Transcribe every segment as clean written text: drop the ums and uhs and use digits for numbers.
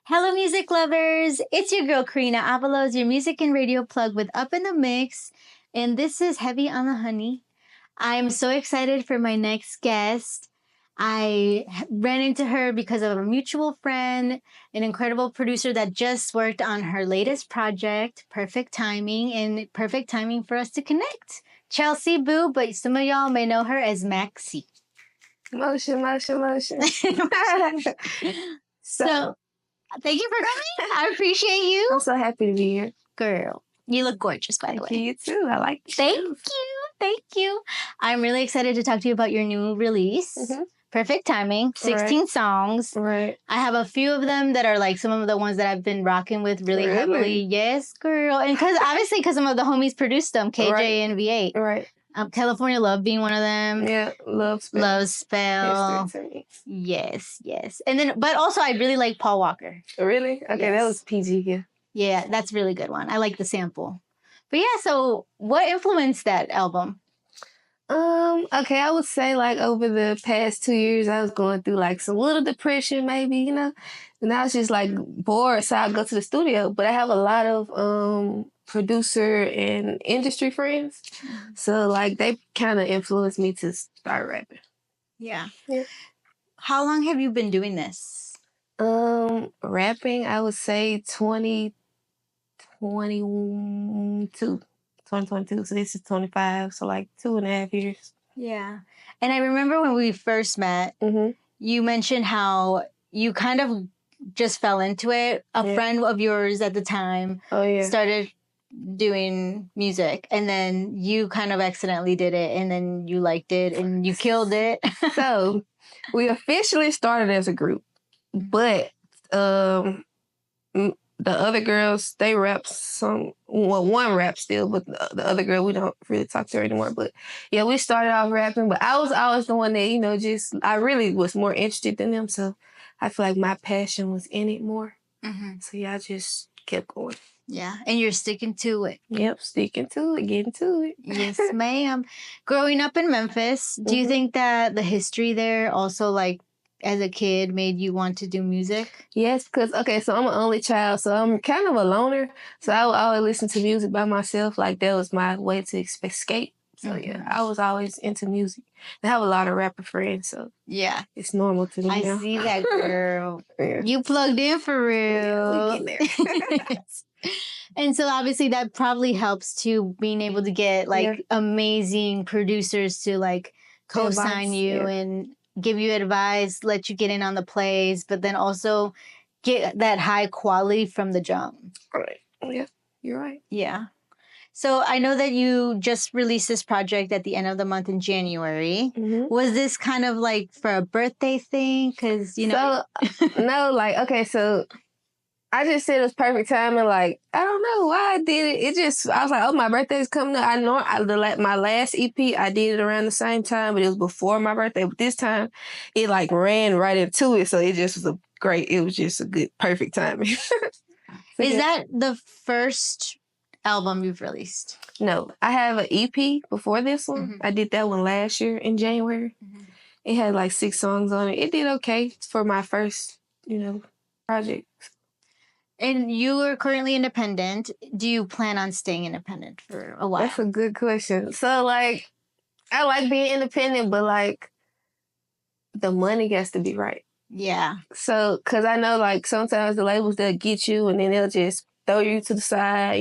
Hello, music lovers. It's your girl, Corina Avalos, your music and radio plug with Up in the Mix. And this is Heavy on the Honey. I'm so excited for my next guest. I ran into her because of a mutual friend, an incredible producer that just worked on her latest project, Perfect Timing, and perfect timing for us to connect. Chelsea Bhuu, but some of y'all may know her as Maxi. Motion. So, thank you for coming. I appreciate you. I'm so happy to be here. Girl, you look gorgeous, by the way. You too. I like it. Thank you. I'm really excited to talk to you about your new release. Mm-hmm. Perfect Timing, 16 songs. Right. I have a few of them that are like some of the ones that I've been rocking with really heavily. Yes, girl. And because some of the homies produced them, KJ and V8. Right. California Love being one of them. Yeah, Love Spell. Love Spell. Yes. And then, but also I really like Paul Walker. Really? Okay, Yes. That was PG, yeah. Yeah, that's a really good one. I like the sample. But yeah, so what influenced that album? Okay, I would say like over the past 2 years, I was going through like some little depression maybe, and I was just like bored, so I'd go to the studio. But I have a lot of producer and industry friends, so like they kind of influenced me to start rapping. Yeah. How long have you been doing this? Rapping, I would say 2022. So this is 25, so like 2.5 years. Yeah. And I remember when we first met, you mentioned how you kind of just fell into it. A friend of yours at the time started doing music, and then you kind of accidentally did it, and then you liked it, and you killed it. So we officially started as a group, but the other girls, they rap one rap still, but the other girl, we don't really talk to her anymore. But yeah, we started off rapping, but I was always the one that, I really was more interested than them. So I feel like my passion was in it more. So yeah, I just kept going. Yeah, and you're sticking to it. Yep, sticking to it, getting to it. Yes, ma'am. Growing up in Memphis, do you think that the history there also, like, as a kid, made you want to do music? Yes, because, so I'm an only child, so I'm kind of a loner. So I would always listen to music by myself. Like, that was my way to escape. So, yeah, I was always into music. I have a lot of rapper friends, so yeah, it's normal to me now. I see that, girl. You plugged in for real. Yeah, we get there. And so, obviously, that probably helps, too, being able to get, like, amazing producers to, like, co-sign you and give you advice, let you get in on the plays, but then also get that high quality from the jump. Right. Yeah, you're right. Yeah. So I know that you just released this project at the end of the month in January. Was this kind of like for a birthday thing? Because, So, no, so I just said it was perfect timing. Like, I don't know why I did it. I was like, oh, my birthday's coming up. I know my last EP, I did it around the same time, but it was before my birthday. But this time, it like ran right into it. So it just was it was just a good, perfect timing. Is that the first album you've released? No, I have an EP before this one. I did that one last year in January. It had like 6 songs on it. It did okay for my first, project. And you are currently independent. Do you plan on staying independent for a while? That's a good question. So, like, I like being independent, but, like, the money has to be right. Yeah. So, because I know, like, sometimes the labels, they'll get you and then they'll just throw you to the side,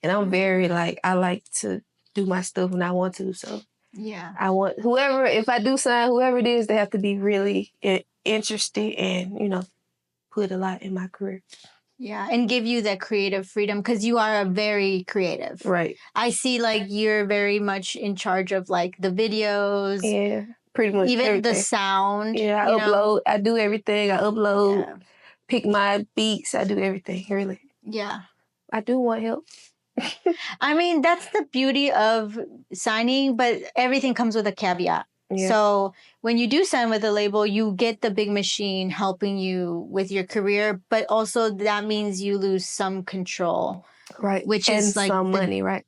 and I'm very, like, I like to do my stuff when I want to. So, yeah. I want if I do sign whoever it is, they have to be really interested and, put a lot in my career. Yeah, and give you that creative freedom because you are very creative. Right. I see, like, you're very much in charge of, like, the videos. Yeah, pretty much even everything. The sound. Yeah, I upload. I do everything. I upload, pick my beats. I do everything, really. Yeah. I do want help. I mean, that's the beauty of signing, but everything comes with a caveat. Yeah. So when you do sign with a label, you get the big machine helping you with your career, but also that means you lose some control. Right. Which and is like some money, right?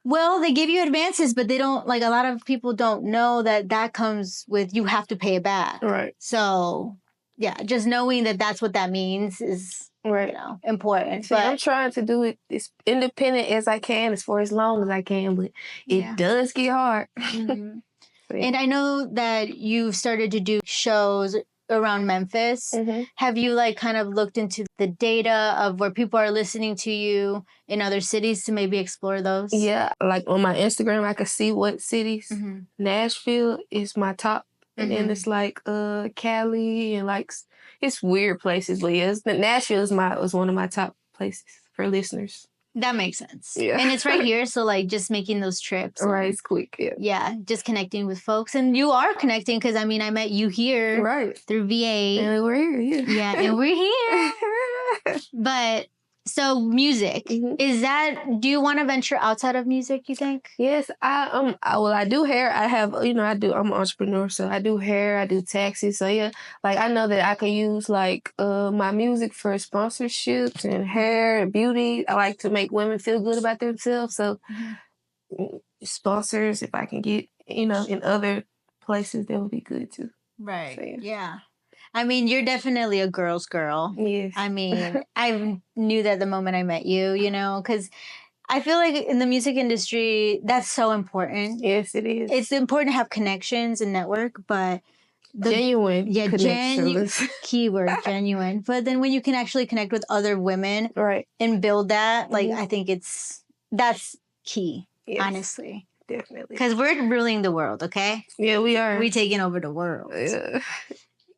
Well, they give you advances, but they don't, like, a lot of people don't know that comes with, you have to pay it back. Right. So Yeah, just knowing that that's what that means is, Right. you know, important. See, I'm trying to do it as independent as I can, as for as long as I can, but it does get hard. Mhm. And I know that you've started to do shows around Memphis. Have you like kind of looked into the data of where people are listening to you in other cities to maybe explore those? Yeah, like on my Instagram, I can see what cities. Mhm. Nashville is my top, and then Mhm. it's like Cali and like it's weird places, but yeah, Nashville is one of my top places for listeners. That makes sense. Yeah. And it's right here, so like just making those trips. Right, it's quick. Yeah. Yeah, just connecting with folks. And you are connecting because I mean, I met you here Right. through VA. And we're here. Yeah. Yeah, and we're here. But so music, is that, do you want to venture outside of music, you think? Yes, I do hair. I have, I'm an entrepreneur, so I do hair, I do taxes. So yeah, like I know that I can use like my music for sponsorships and hair and beauty. I like to make women feel good about themselves. So sponsors, if I can get, in other places, that would be good too. Right. So, yeah. I mean, you're definitely a girl's girl. Yes. I mean, I knew that the moment I met you, you know, because I feel like in the music industry, that's so important. Yes, it is. It's important to have connections and network, but genuine connections. Keyword, genuine. But then when you can actually connect with other women, right, and build that, like I think that's key, honestly. Definitely. Because we're ruling the world, okay? Yeah, we are. We're taking over the world. Yeah.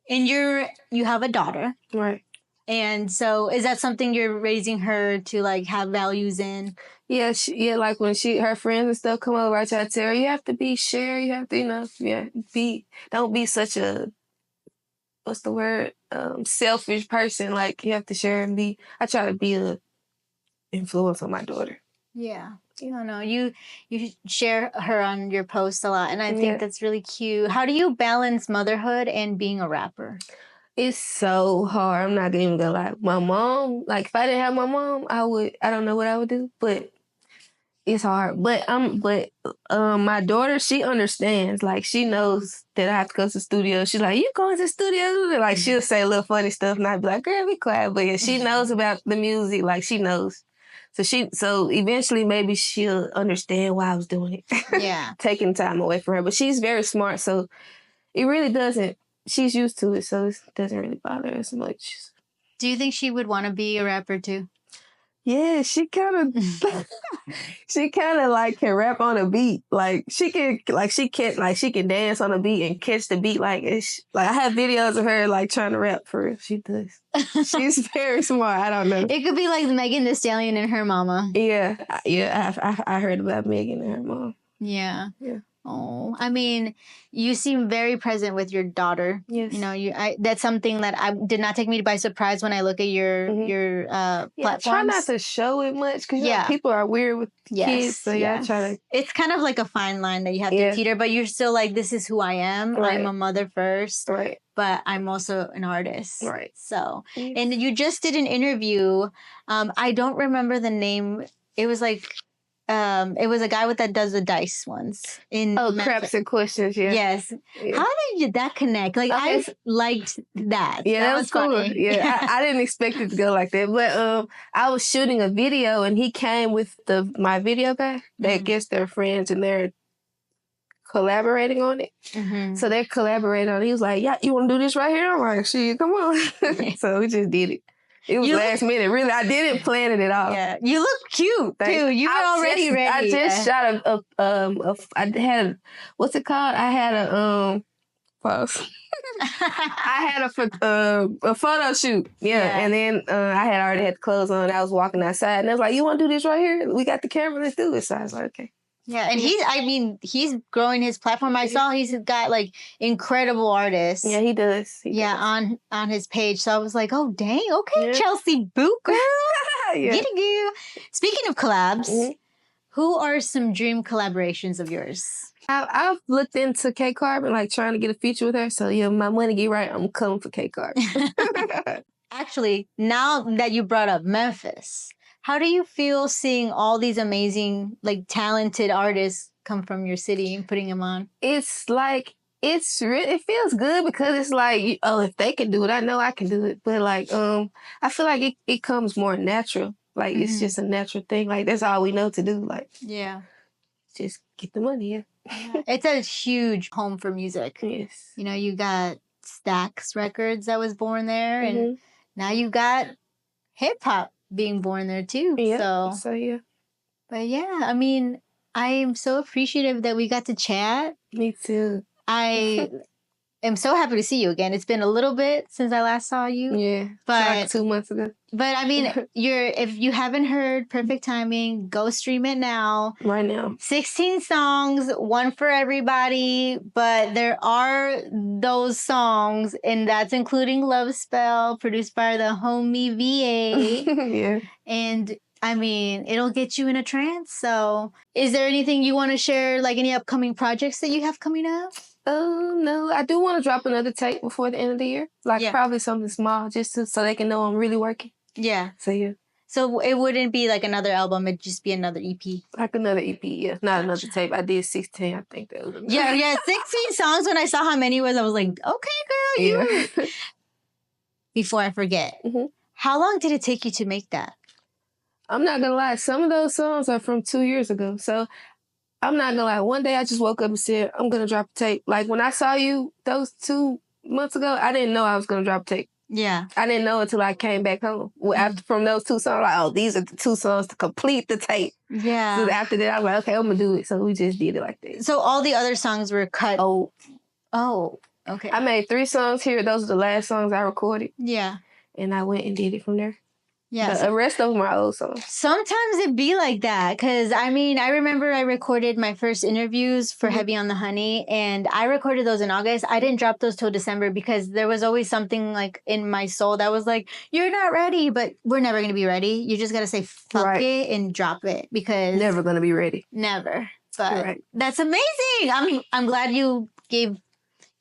And you have a daughter. Right. And so is that something you're raising her to like have values in? Yeah, like when her friends and stuff come over, I try to tell her, you have to share, you have to, don't be such a, what's the word, selfish person. Like you have to share and I try to be a influence on my daughter. Yeah. No, you share her on your posts a lot, and I think that's really cute. How do you balance motherhood and being a rapper? It's so hard. I'm not even gonna lie. My mom, like if I didn't have my mom, I don't know what I would do, but it's hard. But my daughter, she understands. Like she knows that I have to go to the studio. She's like, you going to the studio? Like she'll say little funny stuff and I'd be like, girl, be quiet. But yeah, she knows about the music. Like she knows. So eventually maybe she'll understand why I was doing it. Yeah. Taking time away from her. But she's very smart, so it really doesn't. She's used to it, so it doesn't really bother her as much. Do you think she would want to be a rapper too? Yeah, she kind of like can rap on a beat. Like she can dance on a beat and catch the beat. Like like I have videos of her like trying to rap for real. She does. She's very smart. I don't know. It could be like Megan Thee Stallion and her mama. Yeah. I heard about Megan and her mom. Yeah. Yeah. Oh, I mean, you seem very present with your daughter. Yes. You know, that's something that did not take me by surprise when I look at your platforms. Try not to show it much because people are weird with kids. So I try to. It's kind of like a fine line that you have to teeter, but you're still like, this is who I am. Right. I'm a mother first. Right. But I'm also an artist. Right. So, and you just did an interview. I don't remember the name. It was like. It was a guy that does the dice ones in Craps and Questions. Yeah. Yes. Yeah. How did that connect? Like I liked that. Yeah, that was cool. Funny. Yeah, I didn't expect it to go like that. But I was shooting a video and he came with my video guy. They guess they're friends and they're collaborating on it. So they're collaborating on it. He was like, "Yeah, you want to do this right here?" I'm like, "Shit, come on." So we just did it. It was last minute. Really, I didn't plan it at all. Yeah, you look cute too. You were already ready. I just shot I had what's it called? I had a pause. I had a photo shoot. Yeah, and then I had already had the clothes on. I was walking outside, and they was like, "You want to do this right here? We got the camera. Let's do it." So I was like, "Okay." Yeah, and he's growing his platform. I saw he's got like incredible artists. Yeah, he does. On his page. So I was like, oh dang, okay, Chelsea Bhuu, girl. Get it, girl. Speaking of collabs, who are some dream collaborations of yours? I've looked into K Carbon, like trying to get a feature with her. So yeah, my money get right, I'm coming for K Carbon. Actually, now that you brought up Memphis, how do you feel seeing all these amazing, like talented artists come from your city and putting them on? It's like it feels good because it's like, if they can do it, I know I can do it. But like, I feel like it comes more natural. Like it's just a natural thing. Like that's all we know to do. Like just get the money. Yeah. It's a huge home for music. Yes. You know, you got Stax Records that was born there, and now you got hip hop being born there too. Yeah. So yeah. But yeah, I mean, I am so appreciative that we got to chat. Me too. I am so happy to see you again. It's been a little bit since I last saw you. Yeah. But like 2 months ago. But I mean, if you haven't heard Perfect Timing, go stream it now. Right now. 16 songs, one for everybody. But there are those songs, and that's including Love Spell, produced by the homie VA. Yeah. And I mean, it'll get you in a trance. So is there anything you want to share, like any upcoming projects that you have coming up? No, I do want to drop another tape before the end of the year. Like probably something small, just so they can know I'm really working. Yeah. So yeah. So it wouldn't be like another album; it'd just be another EP. Like another EP, yeah. Not another tape. I did 16. I think that was enough. Yeah. 16 songs. When I saw how many it was, I was like, okay, girl, you. Before I forget, how long did it take you to make that? I'm not gonna lie. Some of those songs are from 2 years ago. So I'm not gonna lie. One day I just woke up and said, I'm gonna drop a tape. Like when I saw you those 2 months ago, I didn't know I was gonna drop a tape. Yeah. I didn't know until I came back home. After from those 2 songs, like, these are the 2 songs to complete the tape. Yeah. So after that, I was like, okay, I'm gonna do it. So we just did it like that. So all the other songs were cut. Oh, okay. I made 3 songs here. Those are the last songs I recorded. Yeah. And I went and did it from there. Yeah. The rest of them are old songs. Sometimes it be like that. Because, I mean, I remember I recorded my first interviews for Heavy on the Honey. And I recorded those in August. I didn't drop those till December because there was always something like in my soul that was like, you're not ready. But we're never going to be ready. You just got to say fuck it and drop it. Because never going to be ready. Never. But that's amazing. I'm glad you gave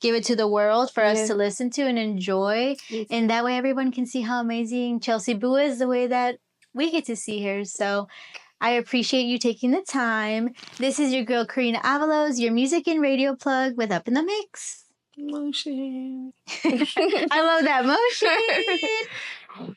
it to the world for us to listen to and enjoy. Yes. And that way everyone can see how amazing Chelsea Bhuu is the way that we get to see her. So I appreciate you taking the time. This is your girl, Corina Avalos, your music and radio plug with Up in the Mix. Motion. I love that motion.